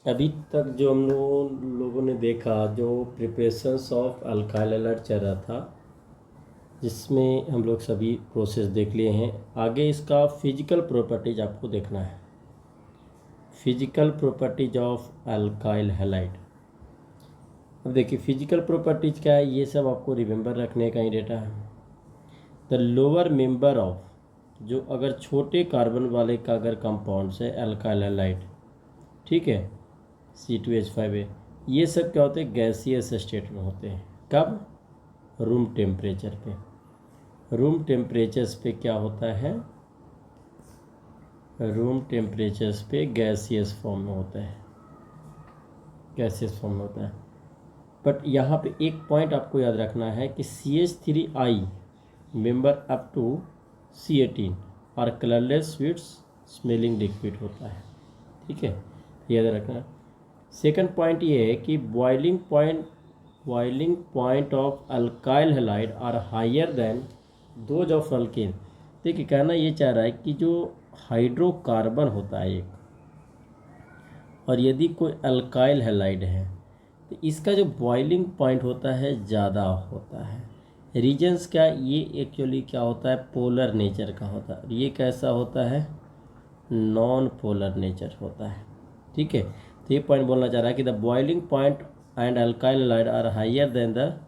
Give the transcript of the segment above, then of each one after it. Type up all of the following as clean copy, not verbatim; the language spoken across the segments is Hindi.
अभी तक जो हम लोगों ने देखा, जो प्रिपरेशंस ऑफ अल्काइल हैलाइड चल रहा था, जिसमें हम लोग सभी प्रोसेस देख लिए हैं। आगे इसका फिजिकल प्रॉपर्टीज आपको देखना है। Physical properties of alkyl halide. अब देखिए फिजिकल प्रॉपर्टीज क्या है, ये सब आपको रिमेंबर रखने का ही डेटा है। द लोअर मेंबर ऑफ, जो अगर छोटे कार्बन वाले का अगर कंपाउंड्स है अल्काइल हैलाइड, ठीक है, C2H5A, ये सब क्या होते हैं, गैसियस स्टेट में होते हैं। कब? रूम टेम्परेचर पे। रूम टेम्परेचर्स पे क्या होता है, रूम टेम्परेचर्स पे गैसियस फॉर्म में होता है, गैसियस फॉर्म में होता है। बट यहाँ पे एक पॉइंट आपको याद रखना है कि CH3I member up to C18 और कलरलेस स्वीट्स स्मेलिंग लिक्विड होता है, ठीक है, याद रखना। सेकंड पॉइंट ये है कि boiling point of alkyl halide are higher than those of alkane. देखिए कहना ये चाह रहा है कि जो हाइड्रोकार्बन होता है एक, और यदि कोई अल्काइल हैलाइड है तो इसका जो बॉइलिंग पॉइंट होता है ज़्यादा होता है। रीजन्स क्या, ये एक्चुअली क्या होता है, पोलर नेचर का होता है। ये कैसा होता है, नॉन पोलर नेचर होता है, ठीक है। तो ये पॉइंट बोलना चाह रहा है कि the boiling point and alkyl halide are higher than the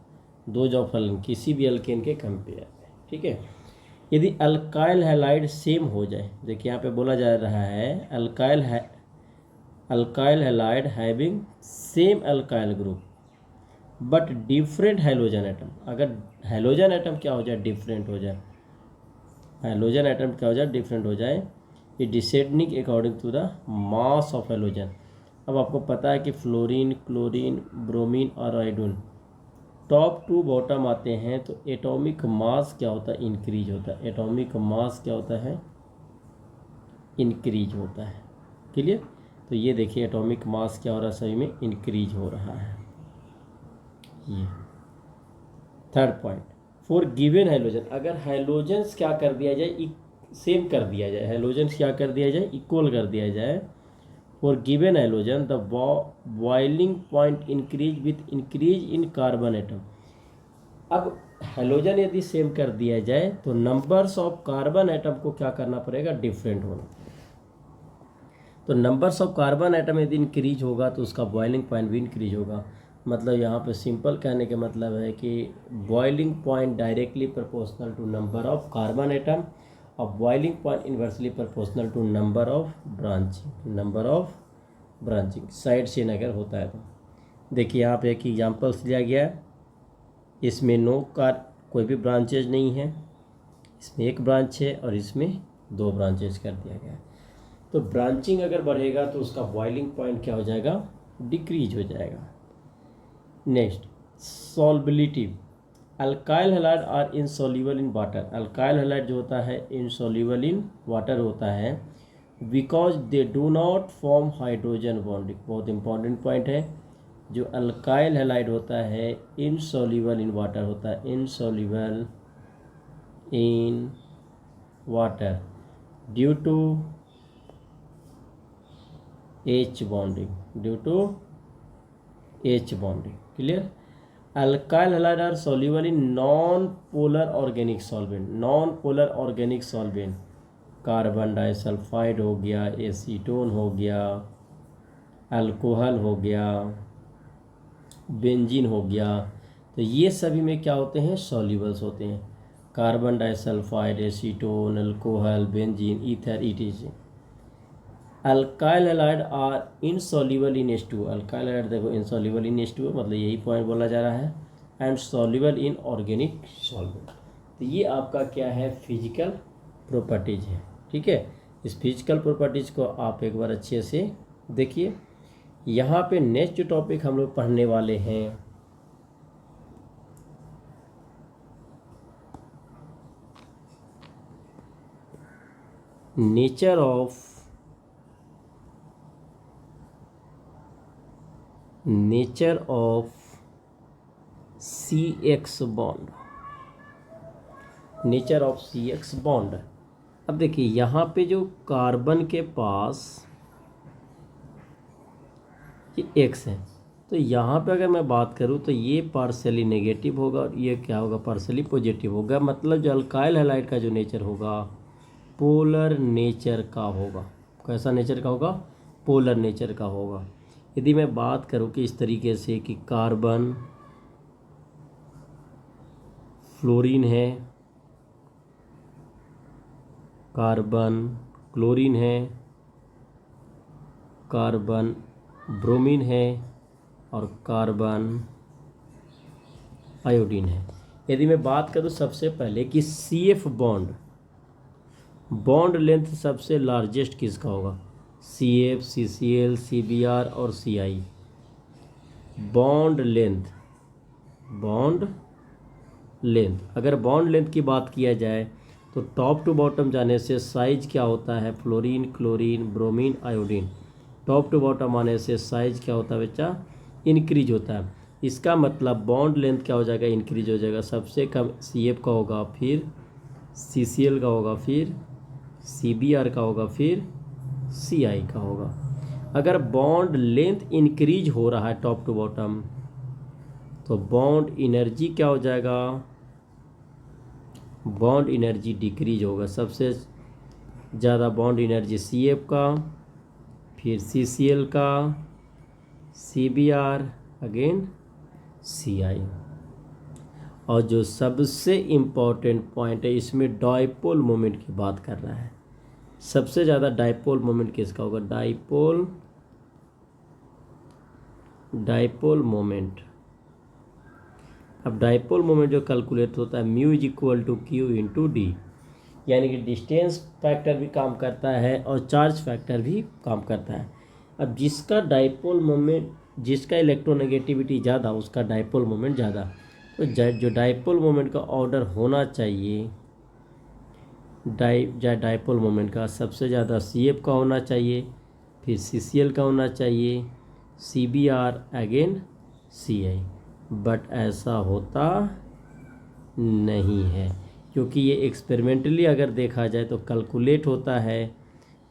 those of alkane, किसी भी अल्केन के कंपेयर में, ठीक है। यदि अल्काइल हैलाइड सेम हो जाए, देखिए यहाँ पे बोला जा रहा है alkyl halide having same alkyl group but different halogen atom. अगर हैलोजन एटम क्या हो जाए, डिफरेंट हो जाए, हैलोजन एटम क्या हो जाए, डिफरेंट हो जाए, ये descending according to the mass of halogen. अब आपको पता है कि फ्लोरीन, क्लोरीन, ब्रोमीन और आयोडीन टॉप टू बॉटम आते हैं, तो एटॉमिक मास क्या होता है, इंक्रीज होता है। एटॉमिक मास क्या होता है, इंक्रीज होता है, क्लियर। तो ये देखिए एटॉमिक मास क्या हो रहा है, सभी में इंक्रीज हो रहा है। ये third point, for given halogen, अगर हैलोजन्स क्या कर दिया जाए, सेम कर दिया जाए, हैलोजन्स क्या कर दिया जाए, इक्वल कर दिया जाए, for given halogen the boiling point increase with increase in carbon atom. अब हैलोजन यदि सेम कर दिया जाए तो नंबर्स ऑफ कार्बन एटम को क्या करना पड़ेगा, डिफरेंट होना। तो नंबर्स ऑफ कार्बन एटम यदि इंक्रीज होगा तो उसका बॉइलिंग पॉइंट भी इंक्रीज होगा। मतलब यहाँ पे सिंपल कहने के मतलब है कि boiling point directly proportional to number of carbon atom और boiling point inversely proportional to number of branching side chain अगर होता है तो। देखिए यहाँ पे एक एग्जाम्पल्स दिया गया है, इसमें कोई भी ब्रांचेज नहीं है, इसमें एक ब्रांच है और इसमें दो ब्रांचेज कर दिया गया है। तो ब्रांचिंग अगर बढ़ेगा तो उसका बॉइलिंग पॉइंट क्या हो जाएगा, डिक्रीज हो जाएगा। Next, solubility, alkyl halide are insoluble in water. Alkyl halide जो होता है इनसॉल्युबल इन वाटर होता है, because they do not form hydrogen bonding. बहुत इंपॉर्टेंट पॉइंट है, जो अल्काइल हैलाइड होता है इनसॉल्युबल इन वाटर होता है, insoluble in water due to H bonding, clear. Alkyl halide are soluble in non-polar organic solvent, carbon disulphide हो गया, एसीटोन हो गया, अल्कोहल हो गया, बेंजीन हो गया। तो ये सभी में क्या होते हैं, सॉल्यूबल्स होते हैं। Carbon disulphide, acetone, alcohol, benzene, ether, ETC। Alkyl halide are insoluble in H2O। Alkyl halide देखो इनसॉल्युबल इन H2O, मतलब यही पॉइंट बोला जा रहा है, and soluble in organic solvent. तो ये आपका क्या है, फिजिकल प्रॉपर्टीज है, ठीक है। इस फिजिकल प्रॉपर्टीज को आप एक बार अच्छे से देखिए। यहाँ पे नेक्स्ट टॉपिक हम लोग पढ़ने वाले हैं nature of CX bond, nature of CX bond. अब देखिए यहाँ पे जो कार्बन के पास ये x है। तो यहाँ पे अगर मैं बात करूँ तो ये पार्शली नेगेटिव होगा और ये क्या होगा, पार्शली पॉजिटिव होगा। मतलब जो अल्काइल हैलाइड का जो नेचर होगा पोलर नेचर का होगा। कैसा नेचर का होगा, पोलर नेचर का होगा। यदि मैं बात करूँ कि इस तरीके से कि कार्बन फ्लोरीन है, कार्बन क्लोरीन है, कार्बन ब्रोमीन है और कार्बन आयोडीन है। यदि मैं बात करूँ सबसे पहले कि CF बॉन्ड लेंथ सबसे लार्जेस्ट किसका होगा, CF, CCl, CBr और CI। बॉन्ड लेंथ अगर बॉन्ड लेंथ की बात किया जाए तो टॉप टू बॉटम जाने से साइज क्या होता है, fluorine, chlorine, bromine, iodine. Top to bottom आने से साइज क्या होता है बच्चा, इंक्रीज होता है। इसका मतलब बॉन्ड लेंथ क्या हो जाएगा, इंक्रीज हो जाएगा। सबसे कम CF का होगा, फिर CCl का होगा, फिर CBr का होगा, फिर CI का होगा। अगर बॉन्ड लेंथ इंक्रीज हो रहा है टॉप टू बॉटम तो बॉन्ड एनर्जी क्या हो जाएगा, बॉन्ड एनर्जी डिक्रीज होगा। सबसे ज़्यादा बॉन्ड एनर्जी CF का, फिर CCl का, CBr, अगेन CI। और जो सबसे इम्पॉर्टेंट पॉइंट है इसमें डाइपोल मोमेंट की बात कर रहा है। सबसे ज़्यादा डाइपोल मोमेंट किसका होगा, डाइपोल मोमेंट। अब डाइपोल मोमेंट जो कैलकुलेट होता है mu is equal to q into d, यानी कि डिस्टेंस फैक्टर भी काम करता है और चार्ज फैक्टर भी काम करता है। अब जिसका डाइपोल मोमेंट, जिसका इलेक्ट्रोनेगेटिविटी ज़्यादा उसका डाइपोल मोमेंट ज़्यादा। तो जो डाइपोल मोमेंट का ऑर्डर होना चाहिए, डाइपोल मोमेंट का सबसे ज़्यादा CF का होना चाहिए, फिर CCl का होना चाहिए, CBr, अगेन CI। बट ऐसा होता नहीं है क्योंकि ये एक्सपेरिमेंटली अगर देखा जाए तो कैलकुलेट होता है।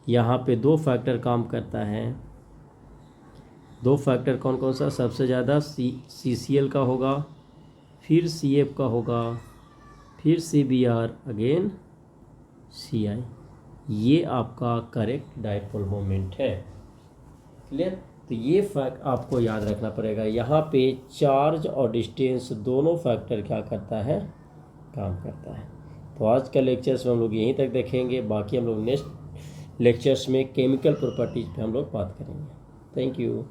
यहाँ पे दो फैक्टर काम करता है। दो फैक्टर कौन कौन सा, सबसे ज़्यादा CCl का होगा, फिर CF का होगा, फिर CBr, अगेन CI। ये आपका करेक्ट डाइपोल मोमेंट है। क्लियर। तो ये फैक्ट आपको याद रखना पड़ेगा। यहाँ पे चार्ज और डिस्टेंस दोनों फैक्टर क्या करता है, काम करता है। तो आज का लेक्चर्स में हम लोग यहीं तक देखेंगे। बाकी हम लोग नेक्स्ट लेक्चर्स में केमिकल प्रॉपर्टीज़ पे हम लोग बात करेंगे। Thank you.